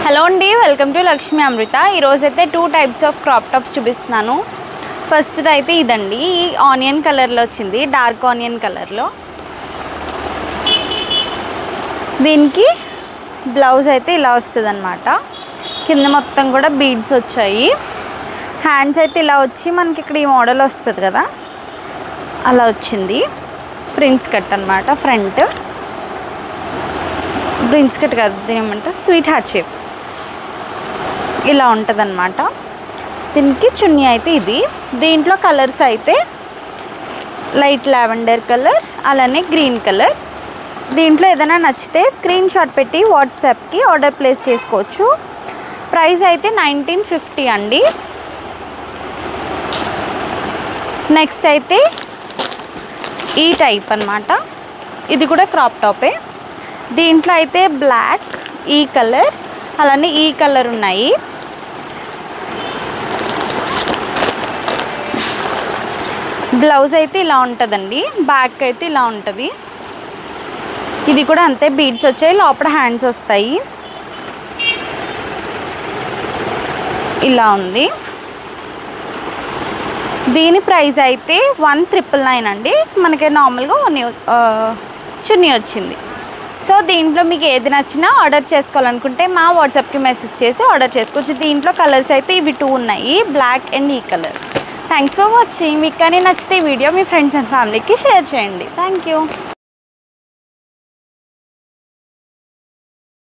Hello అండి, welcome to Lakshmi అమృత. ఈరోజైతే 2 types of crop tops చూపిస్తున్నాను. ఫస్ట్ది అయితే ఇదండి, ఆనియన్ కలర్లో వచ్చింది, డార్క్ ఆనియన్ కలర్లో. దీనికి బ్లౌజ్ అయితే ఇలా వస్తుంది అన్నమాట. కింద మొత్తం కూడా బీడ్స్ వచ్చాయి. హ్యాండ్స్ అయితే ఇలా వచ్చి మనకి ఇక్కడ ఈ మోడల్ వస్తుంది కదా, అలా వచ్చింది. ప్రిన్స్ కట్ అన్నమాట. ఫ్రంట్ ప్రిన్స్ కట్ కాదు, దీని ఏమంటారు, స్వీట్ హార్ట్ షేప్ ఇలా ఉంటుంది అన్నమాట. దీనికి చున్నీ అయితే ఇది. దీంట్లో కలర్స్ అయితే లైట్ లావెండర్ కలర్, అలానే గ్రీన్ కలర్. దీంట్లో ఏదైనా నచ్చితే స్క్రీన్ షాట్ పెట్టి వాట్సాప్కి ఆర్డర్ ప్లేస్ చేసుకోవచ్చు. ప్రైస్ అయితే 1950 అండి. నెక్స్ట్ అయితే ఈ టైప్ అన్నమాట. ఇది కూడా క్రాప్ టాపే. దీంట్లో అయితే బ్లాక్, ఈ కలర్, అలానే ఈ కలర్ ఉన్నాయి. బ్లౌజ్ అయితే ఇలా ఉంటుందండి, బ్యాక్ అయితే ఇలా ఉంటుంది. ఇది కూడా అంతే, బీడ్స్ వచ్చాయి, లోపల హ్యాండ్స్ వస్తాయి. ఇలా ఉంది. దీని ప్రైస్ అయితే 1999 అండి. మనకి నార్మల్గా చున్నీ వచ్చింది. సో దీంట్లో మీకు ఏది నచ్చినా ఆర్డర్ చేసుకోవాలనుకుంటే మా వాట్సాప్కి మెసేజ్ చేసి ఆర్డర్ చేసుకోవచ్చు. దీంట్లో కలర్స్ అయితే ఇవి 2 ఉన్నాయి, బ్లాక్ అండ్ ఈ కలర్. Thanks for watching. మీకు కానీ నచ్చితే వీడియో మీ ఫ్రెండ్స్ అండ్ ఫ్యామిలీకి షేర్ చేయండి. Thank you.